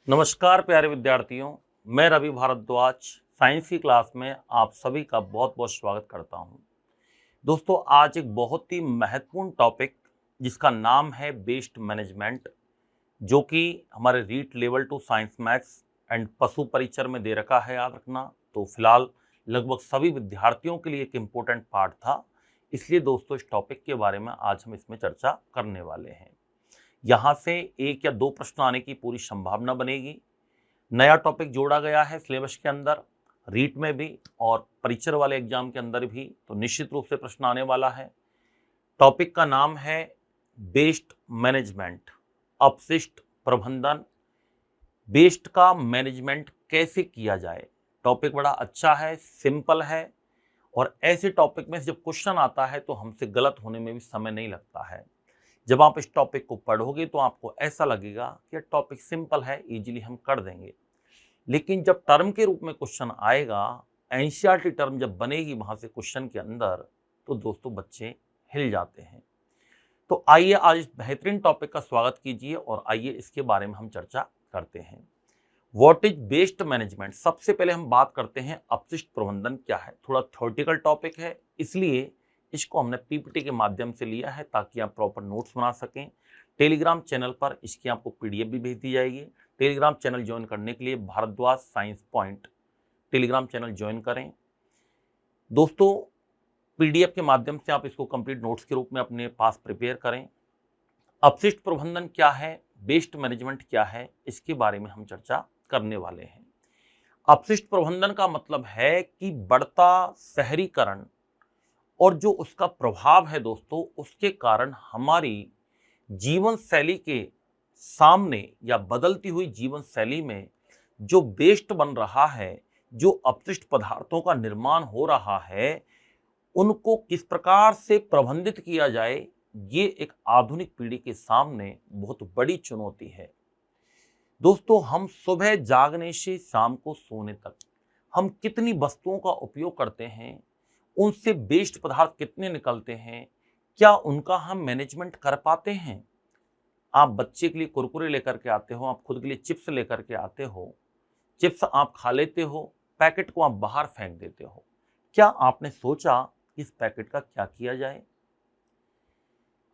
नमस्कार प्यारे विद्यार्थियों, मैं रवि भारद्वाज साइंस की क्लास में आप सभी का बहुत बहुत स्वागत करता हूं। दोस्तों, आज एक बहुत ही महत्वपूर्ण टॉपिक जिसका नाम है बेस्ड मैनेजमेंट, जो कि हमारे REET level 2 science maths and पशु परिचर में दे रखा है, याद रखना। तो फिलहाल लगभग सभी विद्यार्थियों के लिए एक इम्पोर्टेंट पार्ट था, इसलिए दोस्तों इस टॉपिक के बारे में आज हम इसमें चर्चा करने वाले हैं। यहाँ से एक या दो प्रश्न आने की पूरी संभावना बनेगी। नया टॉपिक जोड़ा गया है सिलेबस के अंदर, रीट में भी और परिचर वाले एग्जाम के अंदर भी, तो निश्चित रूप से प्रश्न आने वाला है। टॉपिक का नाम है बेस्ड मैनेजमेंट, अपशिष्ट प्रबंधन। बेस्ड का मैनेजमेंट कैसे किया जाए। टॉपिक बड़ा अच्छा है, सिंपल है, और ऐसे टॉपिक में जब क्वेश्चन आता है तो हमसे गलत होने में भी समय नहीं लगता है। जब आप इस टॉपिक को पढ़ोगे तो आपको ऐसा लगेगा कि टॉपिक सिंपल है, इजीली हम कर देंगे। लेकिन जब टर्म के रूप में क्वेश्चन आएगा, एनसीईआरटी टर्म जब बनेगी वहां से क्वेश्चन के अंदर, तो दोस्तों बच्चे हिल जाते हैं। तो आइए आज इस बेहतरीन टॉपिक का स्वागत कीजिए और आइए इसके बारे में हम चर्चा करते हैं। What is based management. सबसे पहले हम बात करते हैं अपशिष्ट प्रबंधन क्या है। थोड़ा थ्योरेटिकल टॉपिक है, इसलिए इसको हमने पीपीटी के माध्यम से लिया है ताकि आप प्रॉपर नोट्स बना सकें। टेलीग्राम चैनल पर इसकी आपको पीडीएफ भी भेज दी जाएगी। टेलीग्राम चैनल ज्वाइन करने के लिए Bhardwaj science point telegram channel join करें। दोस्तों, पीडीएफ के माध्यम से आप इसको कंप्लीट नोट्स के रूप में अपने पास प्रिपेयर करें। अपशिष्ट प्रबंधन क्या है, बेस्ड मैनेजमेंट क्या है, इसके बारे में हम चर्चा करने वाले हैं। अपशिष्ट प्रबंधन का मतलब है कि बढ़ता शहरीकरण और जो उसका प्रभाव है दोस्तों, उसके कारण हमारी जीवन शैली के सामने या बदलती हुई जीवन शैली में जो वेस्ट बन रहा है, जो अपशिष्ट पदार्थों का निर्माण हो रहा है, उनको किस प्रकार से प्रबंधित किया जाए, ये एक आधुनिक पीढ़ी के सामने बहुत बड़ी चुनौती है। दोस्तों, हम सुबह जागने से शाम को सोने तक हम कितनी वस्तुओं का उपयोग करते हैं, उनसे वेस्ट पदार्थ कितने निकलते हैं, क्या उनका हम मैनेजमेंट कर पाते हैं। आप बच्चे के लिए कुरकुरे लेकर के आते हो, आप खुद के लिए चिप्स लेकर के आते हो, चिप्स आप खा लेते हो, पैकेट को आप बाहर फेंक देते हो। क्या आपने सोचा इस पैकेट का क्या किया जाए।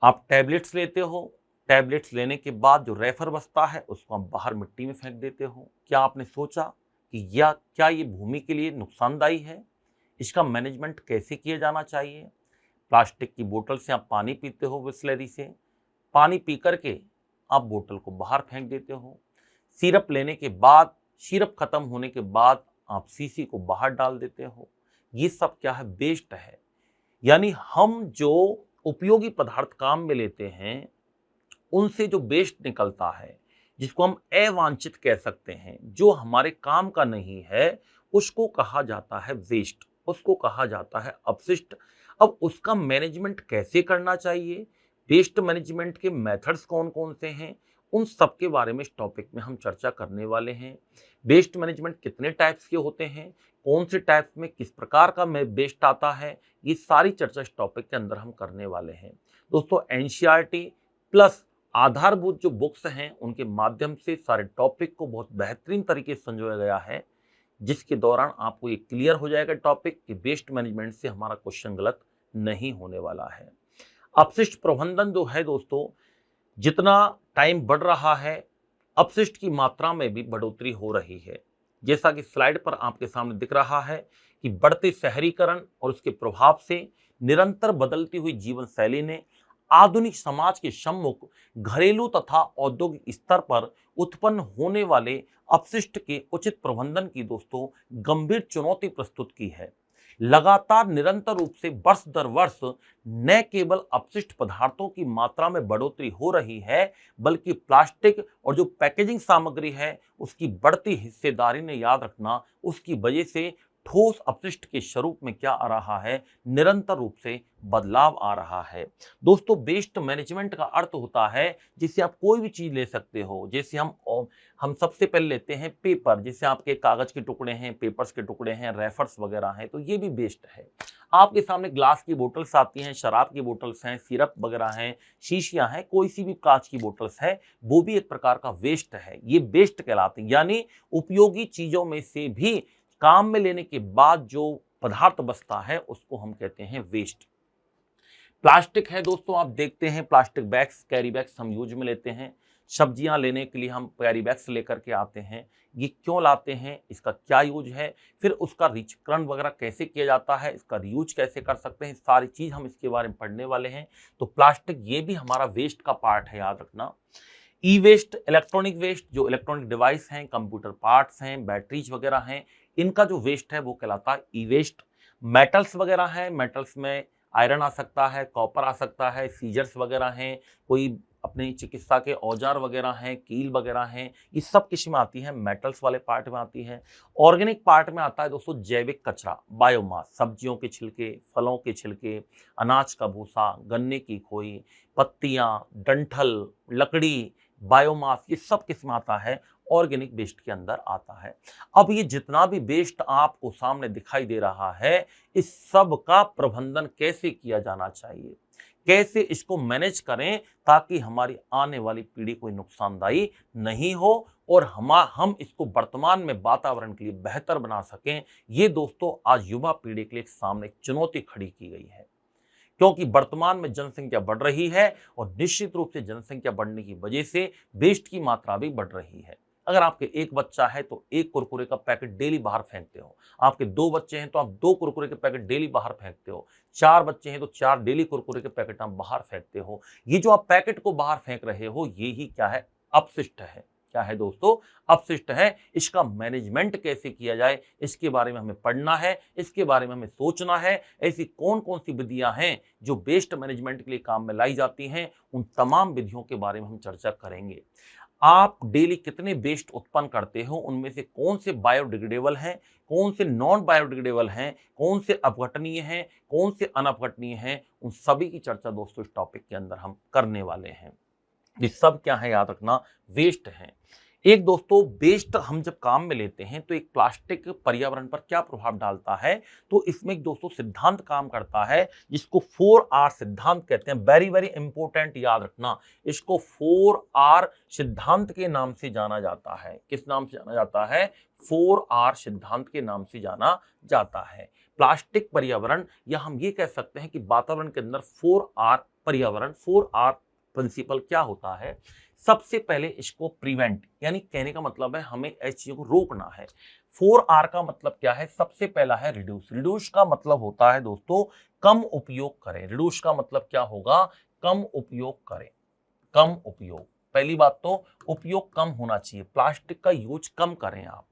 आप टैबलेट्स लेते हो, टैबलेट्स लेने के बाद जो रेफर बचता है उसको आप बाहर मिट्टी में फेंक देते हो। क्या आपने सोचा कि क्या ये भूमि के लिए नुकसानदायी है, इसका मैनेजमेंट कैसे किया जाना चाहिए। प्लास्टिक की बोतल से आप पानी पीते हो, बिस्लरी से पानी पी करके आप बोतल को बाहर फेंक देते हो। सिरप लेने के बाद, सिरप खत्म होने के बाद आप शीशी को बाहर डाल देते हो। ये सब क्या है, वेस्ट है। यानी हम जो उपयोगी पदार्थ काम में लेते हैं, उनसे जो वेस्ट निकलता है, जिसको हम अवांछित कह सकते हैं, जो हमारे काम का नहीं है, उसको कहा जाता है वेस्ट, उसको कहा जाता है अपशिष्ट। अब उसका मैनेजमेंट कैसे करना चाहिए, वेस्ट मैनेजमेंट के मेथड्स कौन कौन से हैं, उन सब के बारे में इस टॉपिक में हम चर्चा करने वाले हैं। वेस्ट मैनेजमेंट कितने टाइप्स के होते हैं, कौन से टाइप्स में किस प्रकार का वेस्ट आता है, ये सारी चर्चा इस टॉपिक के अंदर हम करने वाले हैं। दोस्तों, एनसीईआरटी प्लस आधारभूत जो बुक्स हैं उनके माध्यम से सारे टॉपिक को बहुत बेहतरीन तरीके से समझाया गया है, जिसके दौरान आपको ये क्लियर हो जाएगा टॉपिक कि वेस्ट मैनेजमेंट से हमारा क्वेश्चन गलत नहीं होने वाला है। अपशिष्ट प्रबंधन जो है दोस्तों, जितना टाइम बढ़ रहा है, अपशिष्ट की मात्रा में भी बढ़ोतरी हो रही है। जैसा कि स्लाइड पर आपके सामने दिख रहा है कि बढ़ते शहरीकरण और उसके प्रभाव से निरंतर बदलती हुई जीवन शैली ने आधुनिक समाज के सम्मुख घरेलू तथा औद्योगिक स्तर पर उत्पन्न होने वाले अपशिष्ट के उचित प्रबंधन की दोस्तों गंभीर चुनौती प्रस्तुत की है। लगातार निरंतर रूप से वर्ष दर वर्ष न केवल अपशिष्ट पदार्थों की मात्रा में बढ़ोतरी हो रही है, बल्कि प्लास्टिक और जो पैकेजिंग सामग्री है उसकी बढ़ती हिस्सेदारी ने, याद रखना, उसकी वजह से ठोस अपशिष्ट के स्वरूप में क्या आ रहा है, निरंतर रूप से बदलाव आ रहा है। दोस्तों, वेस्ट मैनेजमेंट का अर्थ होता है जिससे आप कोई भी चीज ले सकते हो। जैसे हम सबसे पहले लेते हैं पेपर, जैसे आपके कागज के टुकड़े हैं, पेपर्स के टुकड़े हैं, रेफर्स वगैरह हैं, तो ये भी वेस्ट है। आपके सामने ग्लास की बोतल्स आती हैं, शराब की बोतल्स हैं, सिरप वगैरह हैं, शीशियां हैं, कोई सी भी कांच की बोतल्स है, वो भी एक प्रकार का वेस्ट है। ये वेस्ट कहलाते हैं, यानी उपयोगी चीजों में से भी काम में लेने के बाद जो पदार्थ बचता है उसको हम कहते हैं वेस्ट। प्लास्टिक है दोस्तों, आप देखते हैं प्लास्टिक बैग्स, कैरी बैग्स हम यूज में लेते हैं। सब्जियां लेने के लिए हम कैरी बैग्स लेकर के आते हैं। ये क्यों लाते हैं, इसका क्या यूज है, फिर उसका रिचक्रण वगैरह कैसे किया जाता है, इसका रीयूज कैसे कर सकते हैं, सारी चीज हम इसके बारे में पढ़ने वाले हैं। तो प्लास्टिक ये भी हमारा वेस्ट का पार्ट है, याद रखना। ई वेस्ट, इलेक्ट्रॉनिक वेस्ट, जो इलेक्ट्रॉनिक डिवाइस हैं, कंप्यूटर पार्ट्स हैं, बैटरीज वगैरह हैं, इनका जो वेस्ट है वो कहलाता है ई वेस्ट। मेटल्स वगैरह हैं, मेटल्स में आयरन आ सकता है, कॉपर आ सकता है, सीजर्स वगैरह हैं, कोई अपनी चिकित्सा के औजार वगैरह हैं, कील वगैरह हैं, ये सब किस्म आती है, मेटल्स वाले पार्ट में आती है। ऑर्गेनिक पार्ट में आता है दोस्तों जैविक कचरा, बायोमास, सब्जियों के छिलके, फलों के छिलके, अनाज का भूसा, गन्ने की खोई, पत्तियां, डंठल, लकड़ी, बायोमास, ये सब किस्म आता है, ऑर्गेनिक वेस्ट के अंदर आता है। अब ये जितना भी वेस्ट आपको सामने दिखाई दे रहा है, इस सब का प्रबंधन कैसे किया जाना चाहिए, कैसे इसको मैनेज करें ताकि हमारी आने वाली पीढ़ी कोई नुकसानदायी नहीं हो और हम इसको वर्तमान में वातावरण के लिए बेहतर बना सकें। ये दोस्तों आज युवा पीढ़ी के लिए सामने एक चुनौती खड़ी की गई है, क्योंकि वर्तमान में जनसंख्या बढ़ रही है और निश्चित रूप से जनसंख्या बढ़ने की वजह से वेस्ट की मात्रा भी बढ़ रही है। अगर आपके एक बच्चा है तो एक कुरकुरे का पैकेट डेली बाहर फेंकते हो, आपके दो बच्चे हैं तो आप दो कुरकुरे के पैकेट डेली बाहर फेंकते हो, चार बच्चे हैं तो चार डेली कुरकुरे के पैकेट आप बाहर फेंकते हो। ये जो आप पैकेट को बाहर फेंक रहे हो, ये ही क्या है, अपशिष्ट है। क्या है दोस्तों, अपशिष्ट है। इसका मैनेजमेंट कैसे किया जाए, इसके बारे में हमें पढ़ना है, इसके बारे में हमें सोचना है। ऐसी कौन कौन सी विधियां हैं जो वेस्ट मैनेजमेंट के लिए काम में लाई जाती हैं, उन तमाम विधियों के बारे में हम चर्चा करेंगे। आप डेली कितने वेस्ट उत्पन्न करते हो, उनमें से कौन से बायोडिग्रेडेबल हैं, कौन से नॉन बायोडिग्रेडेबल हैं, कौन से अपघटनीय हैं, कौन से अनअपघटनीय हैं, उन सभी की चर्चा दोस्तों इस टॉपिक के अंदर हम करने वाले हैं। ये सब क्या है, याद रखना, वेस्ट है। एक दोस्तों, वेस्ट हम जब काम में लेते हैं तो एक प्लास्टिक पर्यावरण पर क्या प्रभाव डालता है, तो इसमें एक दोस्तों सिद्धांत काम करता है जिसको 4R सिद्धांत कहते हैं। वेरी वेरी इंपॉर्टेंट, याद रखना, इसको 4R सिद्धांत के नाम से जाना जाता है। किस नाम से जाना जाता है, 4R सिद्धांत के नाम से जाना जाता है। प्लास्टिक पर्यावरण, या हम ये कह सकते हैं कि वातावरण के अंदर 4R पर्यावरण, 4R प्रिंसिपल क्या होता है। सबसे पहले इसको प्रिवेंट, यानी कहने का मतलब है हमें ऐसी चीजों को रोकना है। 4R का मतलब क्या है, सबसे पहला है रिड्यूस। रिड्यूस का मतलब होता है दोस्तों कम उपयोग करें। रिड्यूस का मतलब क्या होगा, कम उपयोग करें, कम उपयोग। पहली बात तो उपयोग कम होना चाहिए, प्लास्टिक का यूज कम करें आप।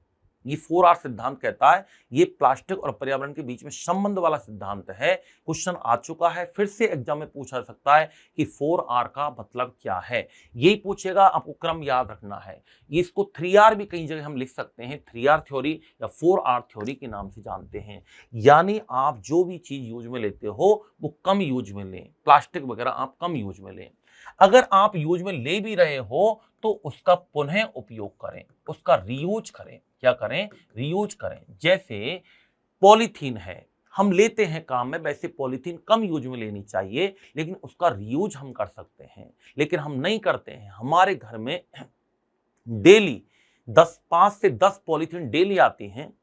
ये 4R सिद्धांत कहता है, ये प्लास्टिक और पर्यावरण के बीच में संबंध वाला सिद्धांत है। क्वेश्चन आ चुका है, फिर से एग्जाम में पूछा सकता है कि 4R का मतलब क्या है, यही पूछेगा, आपको क्रम याद रखना है। ये इसको 3R भी कई जगह हम लिख सकते हैं, 3R थ्योरी या 4R थ्योरी के नाम से जानते हैं। यानी आप जो भी चीज यूज में लेते हो वो कम यूज में लें, प्लास्टिक वगैरह आप कम यूज में लें। अगर आप यूज में ले भी रहे हो तो उसका पुनः उपयोग करें, उसका रीयूज करें। क्या करें, रीयूज करें। जैसे पॉलीथीन है, हम लेते हैं काम में, वैसे पॉलीथीन कम यूज में लेनी चाहिए, लेकिन उसका रीयूज हम कर सकते हैं, लेकिन हम नहीं करते हैं। हमारे घर में डेली 5 से 10 पॉलीथीन डेली आती हैं,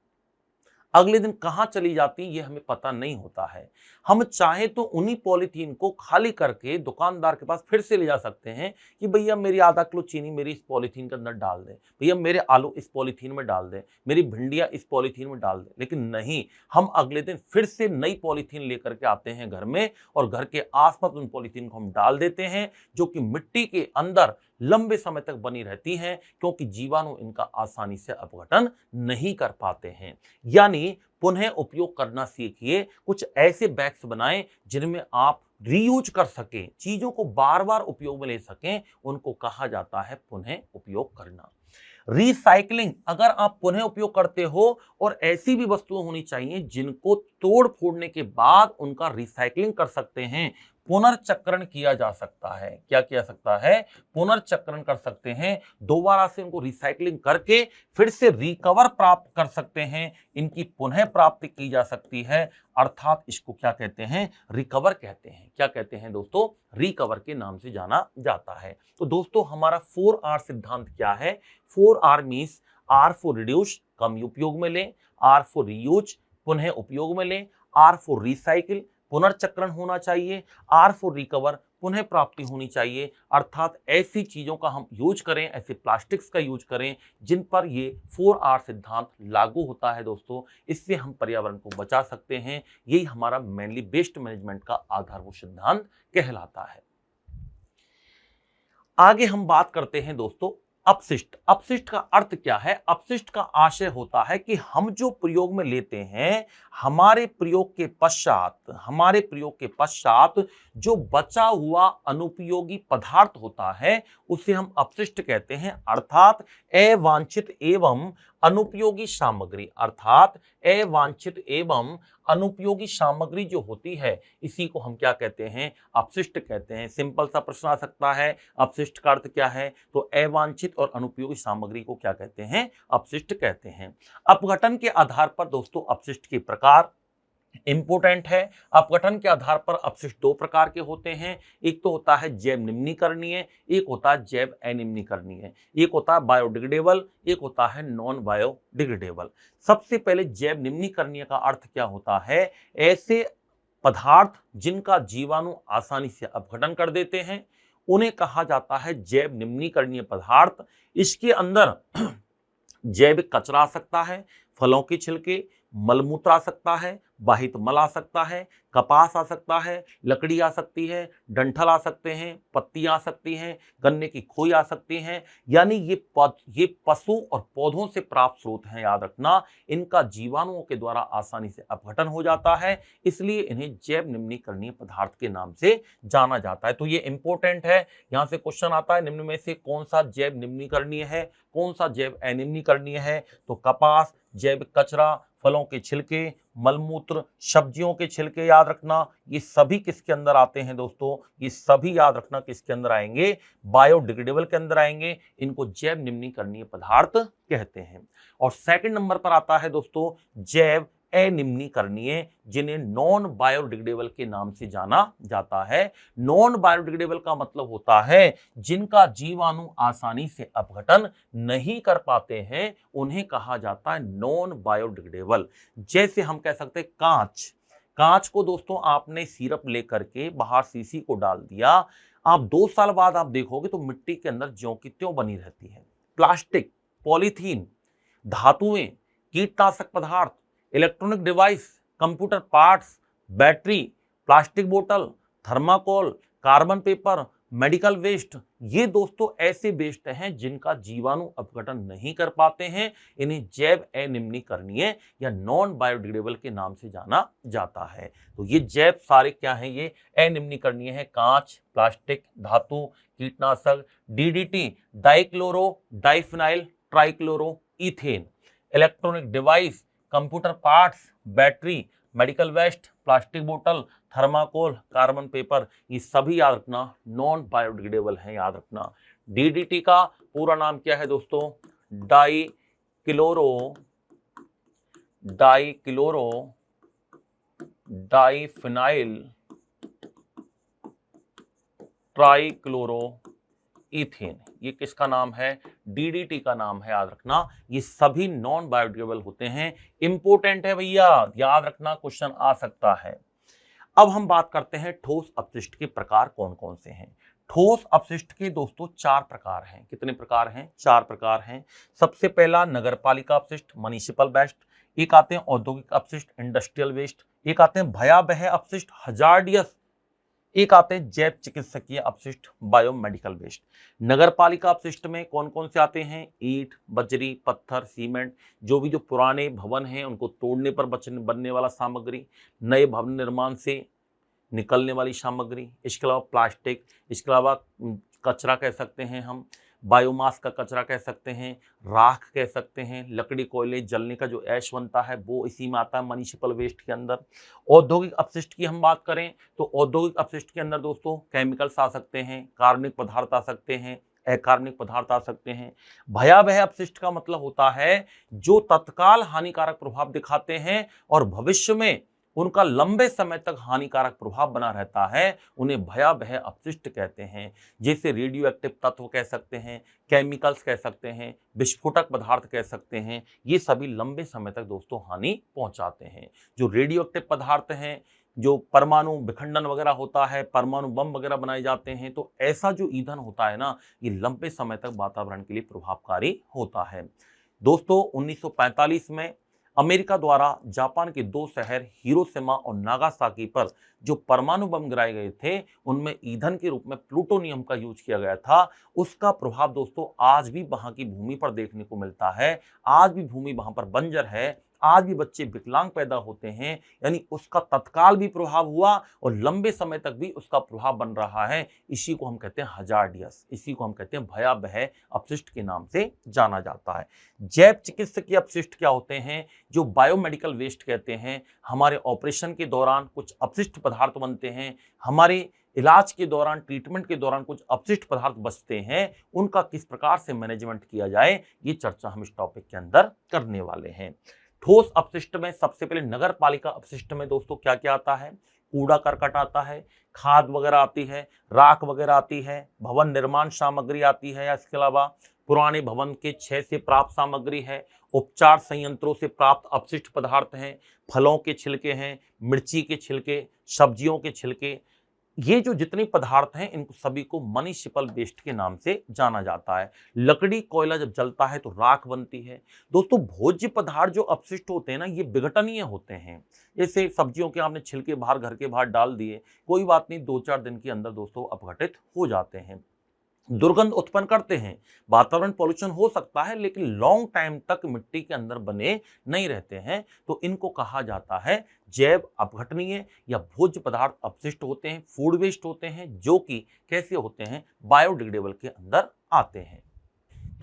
अगले दिन कहां चली जाती ये हमें पता नहीं होता है। हम चाहे तो उन्हीं पॉलीथीन को खाली करके दुकानदार के पास फिर से ले जा सकते हैं कि भैया मेरी आधा किलो चीनी मेरी इस पॉलीथीन के अंदर डाल दे, भैया मेरे आलू इस पॉलीथीन में डाल दे, मेरी भिंडियां इस पॉलीथीन में डाल दे। लेकिन नहीं, हम अगले दिन फिर से नई पॉलीथीन लेकर के आते हैं घर में और घर के आसपास उन पॉलीथीन को हम डाल देते हैं, जो कि मिट्टी के अंदर लंबे समय तक बनी रहती हैं, क्योंकि जीवाणु इनका आसानी से अपघटन नहीं कर पाते हैं। यानी पुनः उपयोग करना सीखिए। कुछ ऐसे बैग्स बनाएं जिनमें आप रीयूज कर सकें, चीजों को बार बार उपयोग में ले सकें, उनको कहा जाता है पुनः उपयोग करना। रिसाइकलिंग, अगर आप पुनः उपयोग करते हो, और ऐसी भी वस्तुएं होनी चाहिए जिनको तोड़ फोड़ने के बाद उनका रिसाइकलिंग कर सकते हैं, पुनर्चक्रण किया जा सकता है। क्या किया सकता है? पुनर्चक्रण कर सकते हैं, दोबारा से उनको रिसाइकलिंग करके फिर से रिकवर प्राप्त कर सकते हैं, इनकी पुनः प्राप्ति की जा सकती है, अर्थात इसको क्या कहते हैं? रिकवर कहते हैं। क्या कहते हैं दोस्तों? रिकवर के नाम से जाना जाता है। तो दोस्तों हमारा 4R सिद्धांत क्या है? 4R means R for reduce, कम उपयोग में लें, R फॉर रीयूज, पुनः उपयोग में लें, R फॉर रिसाइकिल, पुनर्चक्रण होना चाहिए, R फॉर रिकवर, पुनः प्राप्ति होनी चाहिए, अर्थात ऐसी चीजों का हम यूज करें, ऐसे प्लास्टिक्स का यूज करें जिन पर ये 4R सिद्धांत लागू होता है दोस्तों। इससे हम पर्यावरण को बचा सकते हैं। यही हमारा मेनली वेस्ट मैनेजमेंट का आधारभूत सिद्धांत कहलाता है। आगे हम बात करते हैं दोस्तों अपशिष्ट। अपशिष्ट का अर्थ क्या है? अपशिष्ट का आशय होता है कि हम जो प्रयोग में लेते हैं, हमारे प्रयोग के पश्चात जो बचा हुआ अनुपयोगी पदार्थ होता है उसे हम अपशिष्ट कहते हैं, अर्थात अवांछित एवं अनुपयोगी सामग्री, सामग्री जो होती है इसी को हम क्या कहते हैं? अपशिष्ट कहते हैं। सिंपल सा प्रश्न आ सकता है, अपशिष्ट का अर्थ क्या है? तो अवांछित और अनुपयोगी सामग्री को क्या कहते हैं? अपशिष्ट कहते हैं। अपघटन के आधार पर दोस्तों अपशिष्ट के प्रकार इंपोर्टेंट है। अपघटन के आधार पर अपशिष्ट दो प्रकार के होते हैं, एक तो होता है जैव निम्नीकरणीय, एक होता है जैव अनिम्नीकरणीय, एक होता है बायोडिग्रेडेबल, एक होता है नॉन बायोडिग्रेडेबल। सबसे पहले जैव निम्नीकरणीय का अर्थ क्या होता है? ऐसे पदार्थ जिनका जीवाणु आसानी से अपघटन कर देते हैं उन्हें कहा जाता है जैव निम्नीकरणीय पदार्थ। इसके अंदर जैविक कचरा आ सकता है, फलों के छिलके, मलमूत्र आ सकता है, बाहित मल आ सकता है, कपास आ सकता है, लकड़ी आ सकती है, डंठल आ सकते हैं, पत्तियां आ सकती हैं, गन्ने की खोई आ सकती हैं। यानी ये पशु और पौधों से प्राप्त स्रोत हैं, याद रखना। इनका जीवाणुओं के द्वारा आसानी से अपघटन हो जाता है, इसलिए इन्हें जैव निम्नीकरणीय पदार्थ के नाम से जाना जाता है। तो ये इंपॉर्टेंट है, यहां से क्वेश्चन आता है निम्न में से कौन सा जैव निम्नीकरणीय है, कौन सा जैव अनिम्नीकरणीय है? तो कपास, जैविक कचरा, फलों के छिलके, मलमूत्र, सब्जियों के छिलके, याद रखना ये सभी किसके अंदर आते हैं दोस्तों? ये सभी याद रखना किसके अंदर आएंगे? बायोडिग्रेडेबल के अंदर आएंगे। इनको जैव निम्नीकरणीय पदार्थ कहते हैं। और सेकंड नंबर पर आता है दोस्तों जैव अनिम्नीकरणीय, जिन्हें नॉन बायोडिग्रेडेबल के नाम से जाना जाता है। नॉन बायोडिग्रेडेबल का मतलब होता है जिनका जीवाणु आसानी से अपघटन नहीं कर पाते हैं, उन्हें कहा जाता है नॉन बायोडिग्रेडेबल। जैसे हम कह सकते हैं कांच को दोस्तों आपने सिरप लेकर के बाहर शीशी को डाल दिया, आप 2 साल बाद आप देखोगे तो मिट्टी के अंदर ज्यों की त्यों बनी रहती है। प्लास्टिक, पॉलीथीन, धातुएं, कीटनाशक पदार्थ, electronic device, computer parts, battery, plastic बोतल, thermocol, carbon paper, medical waste, ये दोस्तों ऐसे वेस्ट हैं जिनका जीवाणु अपघटन नहीं कर पाते हैं। इन्हें जैव अनिम्नीकरणीय या नॉन बायोडिग्रेडेबल के नाम से जाना जाता है। तो ये जैव सारे क्या हैं? ये अनिम्नीकरणीय है। कांच, प्लास्टिक, धातु, कीटनाशक, DDT, dichloro diphenyl trichloro ethane, electronic device, computer parts, battery, medical waste, plastic बोतल, थर्माकोल, कार्बन पेपर, ये सभी याद रखना नॉन बायोडिग्रेडेबल हैं, याद रखना। डीडीटी का पूरा नाम क्या है दोस्तों? डाइक्लोरो डाइफिनाइल ट्राइक्लोरो इथेन, ये किसका नाम है? डीडीटी का नाम है, याद रखना। ये सभी नॉन बायोडिग्रेडेबल होते हैं। इंपॉर्टेंट है भैया, याद रखना, क्वेश्चन आ सकता है। अब हम बात करते हैं ठोस अपशिष्ट के प्रकार कौन कौन से हैं। ठोस अपशिष्ट के दोस्तों 4 प्रकार हैं। कितने प्रकार हैं? 4 प्रकार हैं। सबसे पहला नगरपालिका अपशिष्ट, म्युनिसिपल वेस्ट, एक आते हैं औद्योगिक अपशिष्ट, इंडस्ट्रियल वेस्ट, एक आते हैं भयावह अपशिष्ट, हजार्डियस, एक आते हैं जैव चिकित्सकीय अपशिष्ट, बायोमेडिकल वेस्ट। नगरपालिका अपशिष्ट में कौन कौन से आते हैं? ईंट, बजरी, पत्थर, सीमेंट, जो पुराने भवन हैं उनको तोड़ने पर बनने वाला सामग्री, नए भवन निर्माण से निकलने वाली सामग्री, इसके अलावा प्लास्टिक, इसके अलावा कचरा कह सकते हैं हम, बायोमास का कचरा कह सकते हैं, राख कह सकते हैं, लकड़ी कोयले जलने का जो ऐश बनता है वो इसी में आता है म्युनिसिपल वेस्ट के अंदर। औद्योगिक अपशिष्ट की हम बात करें तो औद्योगिक अपशिष्ट के अंदर दोस्तों केमिकल्स आ सकते हैं, कार्बनिक पदार्थ आ सकते हैं, अकार्बनिक पदार्थ आ सकते हैं। भयावह अपशिष्ट का मतलब होता है जो तत्काल हानिकारक प्रभाव दिखाते हैं और भविष्य में उनका लंबे समय तक हानिकारक प्रभाव बना रहता है, उन्हें भयावह अपशिष्ट कहते हैं। जैसे रेडियो एक्टिव तत्व कह सकते हैं, केमिकल्स कह सकते हैं, विस्फोटक पदार्थ कह सकते हैं, ये सभी लंबे समय तक दोस्तों हानि पहुंचाते हैं। जो रेडियो एक्टिव पदार्थ हैं, जो परमाणु विखंडन वगैरह होता है, परमाणु बम वगैरह बनाए जाते हैं, तो ऐसा जो ईंधन होता है ना, ये लंबे समय तक वातावरण के लिए प्रभावकारी होता है। दोस्तों 1945 में अमेरिका द्वारा जापान के दो शहर हिरोशिमा और नागासाकी पर जो परमाणु बम गिराए गए थे, उनमें ईंधन के रूप में प्लूटोनियम का यूज किया गया था। उसका प्रभाव दोस्तों आज भी वहां की भूमि पर देखने को मिलता है। आज भी भूमि वहां पर बंजर है, आज भी बच्चे विकलांग पैदा होते हैं, यानी उसका तत्काल भी प्रभाव हुआ और लंबे समय तक भी उसका प्रभाव बन रहा है। इसी को हम कहते हैं हजार्डियस, इसी को हम कहते हैं भयावह अपशिष्ट के नाम से जाना जाता है। जैव चिकित्सकीय अपशिष्ट क्या होते हैं? जो बायोमेडिकल वेस्ट कहते हैं। हमारे ऑपरेशन के दौरान कुछ अपशिष्ट पदार्थ बनते हैं, हमारे इलाज के दौरान, ट्रीटमेंट के दौरान कुछ अपशिष्ट पदार्थ बचते हैं, उनका किस प्रकार से मैनेजमेंट किया जाए, ये चर्चा हम इस टॉपिक के अंदर करने वाले हैं। ठोस अपशिष्ट में सबसे पहले नगर पालिका अपशिष्ट में दोस्तों क्या क्या आता है? कूड़ा करकट आता है, खाद वगैरह आती है, राख वगैरह आती है, भवन निर्माण सामग्री आती है, या इसके अलावा पुराने भवन के क्षय से प्राप्त सामग्री है, उपचार संयंत्रों से प्राप्त अपशिष्ट पदार्थ हैं, फलों के छिलके हैं, मिर्ची के छिलके, सब्जियों के छिलके, ये जो जितने पदार्थ हैं इनको सभी को म्युनिसिपल वेस्ट के नाम से जाना जाता है। लकड़ी कोयला जब जलता है तो राख बनती है। दोस्तों भोज्य पदार्थ जो अपशिष्ट होते हैं ना, ये विघटनीय होते हैं। जैसे सब्जियों के आपने छिलके बाहर घर के बाहर डाल दिए, कोई बात नहीं, 2-4 दिन के अंदर दोस्तों अपघटित हो जाते हैं, दुर्गंध उत्पन्न करते हैं, वातावरण पॉल्यूशन हो सकता है, लेकिन लॉन्ग टाइम तक मिट्टी के अंदर बने नहीं रहते हैं। तो इनको कहा जाता है जैव अपघटनीय या भोज्य पदार्थ अपशिष्ट होते हैं, फूड वेस्ट होते हैं, जो कि कैसे होते हैं? बायोडिग्रेडेबल के अंदर आते हैं।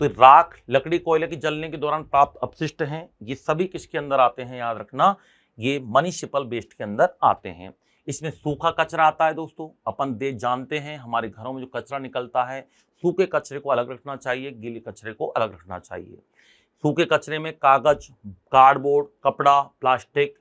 तो राख, लकड़ी कोयले की जलने के दौरान प्राप्त अपशिष्ट हैं, ये सभी किसके अंदर आते हैं? याद रखना, ये म्युनिसिपल वेस्ट के अंदर आते हैं। इसमें सूखा कचरा आता है दोस्तों। अपन जानते हैं हमारे घरों में जो कचरा निकलता है, सूखे कचरे को अलग रखना चाहिए, गीले कचरे को अलग रखना चाहिए। सूखे कचरे में कागज, कार्डबोर्ड, कपड़ा, प्लास्टिक,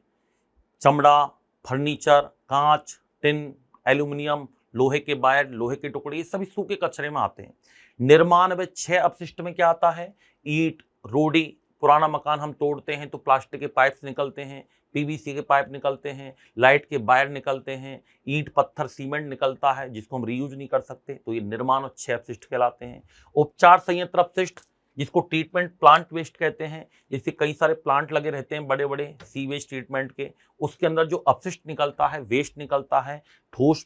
चमड़ा, फर्नीचर, कांच, टिन, एल्यूमिनियम, लोहे के वायर, लोहे के टुकड़े, ये सभी सूखे कचरे में आते हैं। निर्माण में 6 अपशिष्ट में क्या आता है? ईंट, रोड़ी, पुराना मकान हम तोड़ते हैं तो प्लास्टिक के पाइप्स निकलते हैं, पीवीसी के पाइप निकलते हैं, लाइट के वायर निकलते हैं, ईंट, पत्थर, सीमेंट निकलता है जिसको हम रीयूज नहीं कर सकते, तो ये निर्माण और 6 अपशिष्ट कहलाते हैं। उपचार संयंत्र अपशिष्ट, जिसको ट्रीटमेंट प्लांट वेस्ट कहते हैं, जैसे कई सारे प्लांट लगे रहते हैं बड़े बड़े सीवेज ट्रीटमेंट के, उसके अंदर जो अपशिष्ट निकलता है, वेस्ट निकलता है, ठोस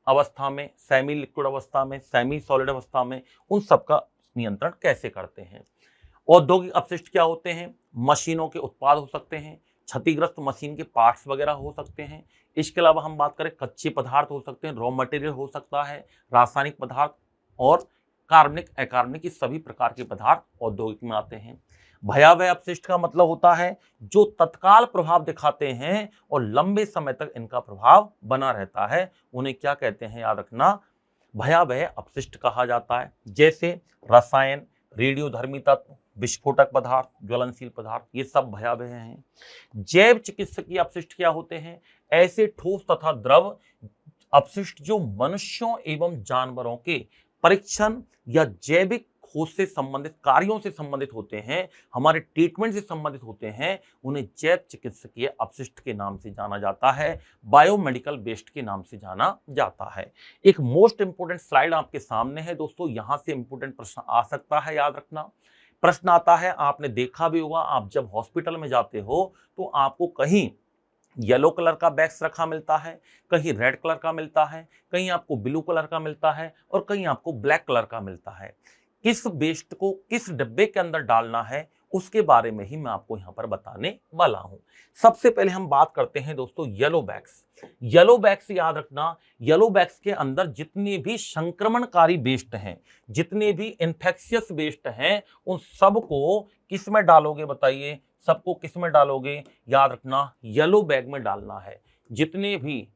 अवस्था में, सेमी लिक्विड अवस्था में, सेमी सॉलिड अवस्था में, उन सबका नियंत्रण कैसे करते हैं। औद्योगिक अपशिष्ट क्या होते हैं? मशीनों के उत्पाद हो सकते हैं, क्षतिग्रस्त मशीन के पार्ट्स वगैरह हो सकते हैं। इसके अलावा हम बात करें कच्चे पदार्थ हो सकते हैं, रॉ मटेरियल हो सकता है, रासायनिक पदार्थ और कार्बनिक, अकार्बनिक, इस सभी प्रकार के पदार्थ औद्योगिक में आते हैं। भयावह अपशिष्ट का मतलब होता है जो तत्काल प्रभाव दिखाते हैं और लंबे समय तक इनका प्रभाव बना रहता है, उन्हें क्या कहते हैं? याद रखना, भयावह अपशिष्ट कहा जाता है। जैसे रसायन, रेडियोधर्मी तत्व, विस्फोटक पदार्थ, ज्वलनशील पदार्थ, ये सब भयावह हैं। जैव चिकित्सकीय अपशिष्ट क्या होते हैं? ऐसे ठोस तथा द्रव अपशिष्ट जो मनुष्यों एवं जानवरों के परीक्षण या जैविक खोज से संबंधित कार्यों से संबंधित होते हैं, हमारे ट्रीटमेंट से संबंधित होते हैं, उन्हें जैव चिकित्सकीय अपशिष्ट के नाम से जाना जाता है, बायोमेडिकल वेस्ट के नाम से जाना जाता है। एक मोस्ट इंपोर्टेंट स्लाइड आपके सामने है दोस्तों, यहां से इंपोर्टेंट प्रश्न आ सकता है, याद रखना। प्रश्न आता है, आपने देखा भी होगा, आप जब हॉस्पिटल में जाते हो तो आपको कहीं येलो कलर का बैग्स रखा मिलता है, कहीं रेड कलर का मिलता है, कहीं आपको ब्लू कलर का मिलता है और कहीं आपको ब्लैक कलर का मिलता है। किस वेस्ट को किस डिब्बे के अंदर डालना है, उसके बारे में ही मैं आपको यहाँ पर बताने वाला हूँ। सबसे पहले हम बात करते हैं दोस्तों येलो बैग्स। येलो बैग्स याद रखना, येलो बैग्स के अंदर जितने भी संक्रमणकारी बेस्ट हैं, जितने भी इन्फेक्शियस बेस्ट हैं, उन सबको किस में डालोगे बताइए? सबको किस में डालोगे? याद रखना येलो बैग में डालना है। जितने भी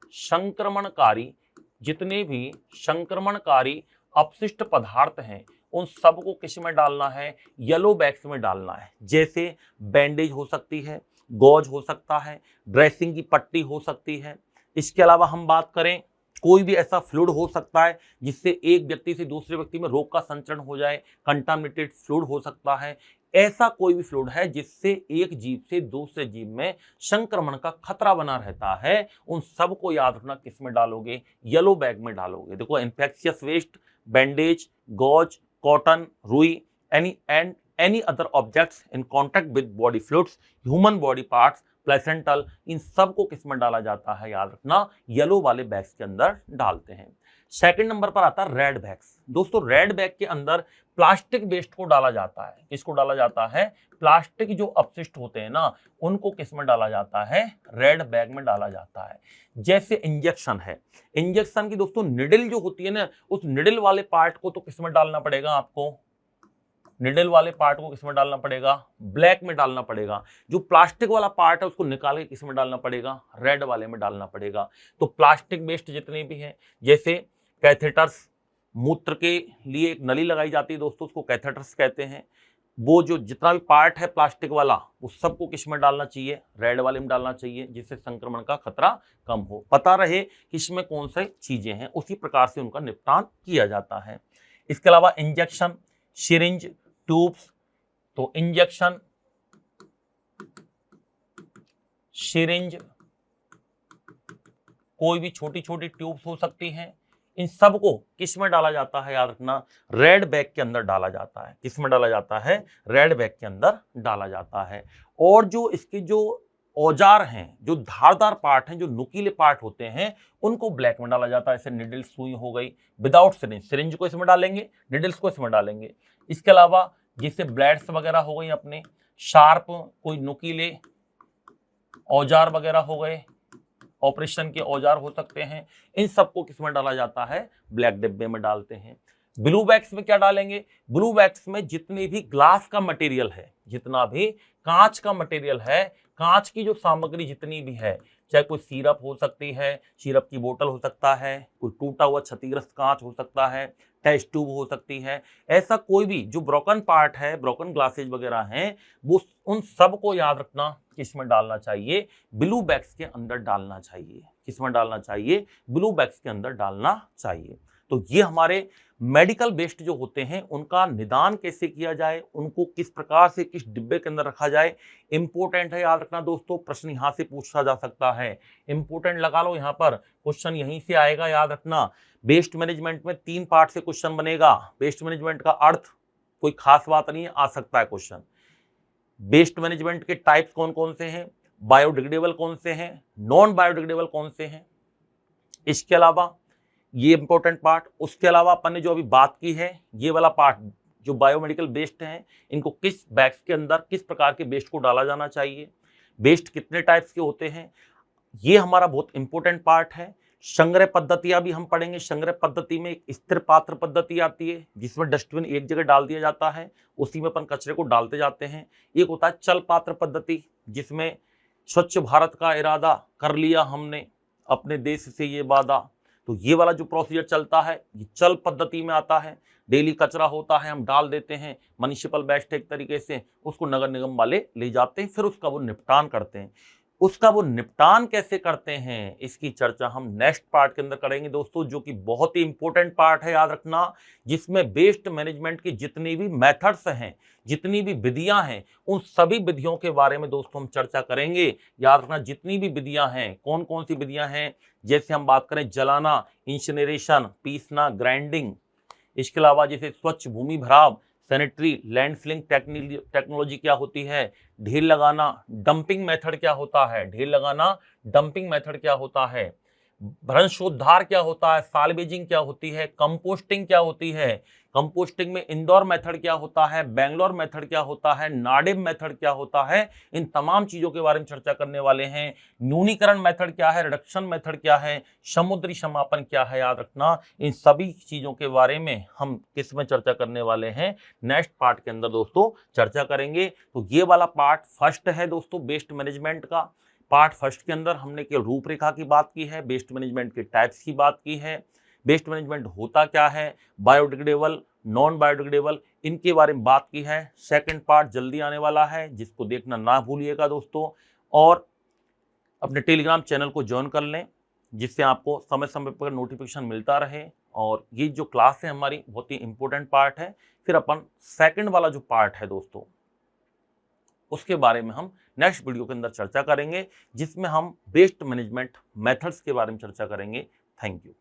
संक्रमणकारी अपशिष्ट पदार्थ हैं, उन सबको किस में डालना है? येलो बैग्स में डालना है। जैसे बैंडेज हो सकती है, गॉज हो सकता है, ड्रेसिंग की पट्टी हो सकती है। इसके अलावा हम बात करें, कोई भी ऐसा फ्लूइड हो सकता है जिससे एक व्यक्ति से दूसरे व्यक्ति में रोग का संचरण हो जाए, कंटामिनेटेड फ्लूइड हो सकता है। ऐसा कोई भी फ्लूइड है जिससे एक जीव से दूसरे जीव में संक्रमण का खतरा बना रहता है, उन सबको याद रखना किस में डालोगे? येलो बैग में डालोगे। देखो, infectious waste, bandage, gauze, cotton, रुई, any other objects in contact with body fluids, human body parts, placental, इन सब को किस में डाला जाता है? याद रखना येलो वाले बैग्स के अंदर डालते हैं। सेकंड नंबर पर आता है रेड बैग्स। दोस्तों, रेड बैग के अंदर प्लास्टिक वेस्ट को डाला जाता है। किसको डाला जाता है? प्लास्टिक जो अपशिष्ट होते हैं ना, उनको किस में डाला जाता है? रेड बैग में डाला जाता है। जैसे इंजेक्शन है, इंजेक्शन की दोस्तों निडल जो होती है ना, उस निडल वाले पार्ट को तो किस में डालना पड़ेगा आपको? निडल वाले पार्ट को किसमें डालना पड़ेगा? ब्लैक में डालना पड़ेगा। जो प्लास्टिक वाला पार्ट है उसको निकाल के किसमें डालना पड़ेगा? रेड वाले में डालना पड़ेगा। तो प्लास्टिक वेस्ट जितने भी हैं, जैसे कैथेटर्स, मूत्र के लिए एक नली लगाई जाती है दोस्तों, उसको कैथेटर्स कहते हैं। वो जो जितना भी पार्ट है प्लास्टिक वाला, वो सबको किस में डालना चाहिए? रेड वाले में डालना चाहिए, जिससे संक्रमण का खतरा कम हो। पता रहे कि इसमें कौन सी चीजें हैं, उसी प्रकार से उनका निपटान किया जाता है। इसके अलावा इंजेक्शन, सिरिंज, ट्यूब्स, तो इंजेक्शन, सिरिंज, कोई भी छोटी छोटी ट्यूब्स हो सकती हैं, इन सब को किस में डाला जाता है? याद रखना रेड बैग के अंदर डाला जाता है। किस में डाला जाता है? रेड बैग के अंदर डाला जाता है। और जो इसके जो औजार हैं, जो धारदार पार्ट हैं, जो नुकीले पार्ट होते हैं, उनको ब्लैक में डाला जाता है। जैसे निडल, सुई हो गई, विदाउट सिरिंज, सिरिंज को इसमें डालेंगे, निडल्स को इसमें डालेंगे। इसके अलावा जैसे ब्लेड्स वगैरह हो गई, अपने शार्प कोई नुकीले औजार वगैरह हो गए, ऑपरेशन के औजार हो सकते हैं, इन सबको किसमें डाला जाता है? ब्लैक डिब्बे में डालते हैं। ब्लू बैग्स में क्या डालेंगे? ब्लू बैग्स में जितने भी ग्लास का मटेरियल है, जितना भी कांच का मटेरियल है, कांच की जो सामग्री जितनी भी है, चाहे कोई सिरप हो सकती है, सिरप की बोतल हो सकता है, कोई टूटा हुआ क्षतिग्रस्त कांच हो सकता है, टेस्ट ट्यूब हो सकती है, ऐसा कोई भी जो ब्रोकन पार्ट है, ब्रोकन ग्लासेज वगैरह हैं, वो उन सब को याद रखना किसमें डालना चाहिए? ब्लू बैग्स के अंदर डालना चाहिए। किसमें डालना चाहिए? ब्लू बैग्स के अंदर डालना चाहिए। तो ये हमारे मेडिकल वेस्ट जो होते हैं, उनका निदान कैसे किया जाए, उनको किस प्रकार से किस डिब्बे के अंदर रखा जाए, इंपॉर्टेंट है। याद रखना दोस्तों, प्रश्न यहां से पूछा जा सकता है, इंपॉर्टेंट लगा लो, यहां पर क्वेश्चन यहीं से आएगा। याद रखना, वेस्ट मैनेजमेंट में 3 पार्ट से क्वेश्चन बनेगा। वेस्ट मैनेजमेंट का अर्थ कोई खास बात नहीं है, आ सकता है क्वेश्चन। वेस्ट मैनेजमेंट के टाइप्स कौन कौन से हैं, बायोडिग्रेडेबल कौन से हैं, नॉन बायोडिग्रेडेबल कौन से हैं, इसके अलावा ये इंपॉर्टेंट पार्ट। उसके अलावा अपन ने जो अभी बात की है, ये वाला पार्ट जो बायोमेडिकल वेस्ट हैं, इनको किस बैग्स के अंदर किस प्रकार के वेस्ट को डाला जाना चाहिए, वेस्ट कितने टाइप्स के होते हैं, ये हमारा बहुत इंपॉर्टेंट पार्ट है। संग्रह पद्धतियां भी हम पढ़ेंगे। संग्रह पद्धति में एक स्थिर पात्र पद्धति आती है, जिसमें डस्टबिन एक जगह डाल दिया जाता है, उसी में अपन कचरे को डालते जाते हैं। एक होता है चल पात्र पद्धति, जिसमें स्वच्छ भारत का इरादा कर लिया हमने, अपने देश से ये वादा, तो ये वाला जो प्रोसीजर चलता है, ये चल पद्धति में आता है। डेली कचरा होता है, हम डाल देते हैं, म्युनिसिपल वेस्ट एक तरीके से, उसको नगर निगम वाले ले जाते हैं, फिर उसका वो निपटान करते हैं। उसका वो निपटान कैसे करते हैं, इसकी चर्चा हम नेक्स्ट पार्ट के अंदर करेंगे दोस्तों, जो कि बहुत ही इंपॉर्टेंट पार्ट है। याद रखना, जिसमें वेस्ट मैनेजमेंट की जितनी भी मेथड्स हैं, जितनी भी विधियां हैं, उन सभी विधियों के बारे में दोस्तों हम चर्चा करेंगे। याद रखना, जितनी भी विधियां हैं, कौन कौन सी विधियां हैं, जैसे हम बात करें जलाना, इंसिनरेशन, पीसना, ग्राइंडिंग, इसके अलावा जैसे स्वच्छ भूमि भराव, सैनिटरी लैंडफिलिंग टेक्नोलॉजी क्या होती है, ढेर लगाना, डंपिंग मेथड क्या होता है, ढेर लगाना, डंपिंग मेथड क्या होता है, भ्रंशोद्धार क्या होता है, साल्वेजिंग क्या होती है, कंपोस्टिंग क्या होती है, कंपोस्टिंग में इंदौर मेथड क्या होता है, बेंगलोर मेथड क्या होता है, नाडेम मेथड क्या होता है, इन तमाम चीजों के बारे में चर्चा करने वाले हैं। न्यूनीकरण मेथड क्या है, रिडक्शन मेथड क्या है, समुद्री समापन क्या है, याद रखना। इन सभी चीजों के बारे में हम किस में चर्चा करने वाले हैं, नेक्स्ट पार्ट के अंदर दोस्तों चर्चा करेंगे। तो ये वाला पार्ट फर्स्ट है दोस्तों वेस्ट मैनेजमेंट का। पार्ट फर्स्ट के अंदर हमने केवल रूपरेखा की बात की है, वेस्ट मैनेजमेंट के टाइप्स की बात की है, वेस्ट मैनेजमेंट होता क्या है, बायोडिग्रेडेबल, नॉन बायोडिग्रेडेबल, इनके बारे में बात की है। सेकंड पार्ट जल्दी आने वाला है, जिसको देखना ना भूलिएगा दोस्तों। और अपने टेलीग्राम चैनल को ज्वाइन कर लें, जिससे आपको समय समय पर नोटिफिकेशन मिलता रहे। और ये जो क्लास है हमारी बहुत ही इंपॉर्टेंट पार्ट है। फिर अपन सेकंड वाला जो पार्ट है दोस्तों, उसके बारे में हम नेक्स्ट वीडियो के अंदर चर्चा करेंगे, जिसमें हम वेस्ट मैनेजमेंट मेथड्स के बारे में चर्चा करेंगे। Thank you.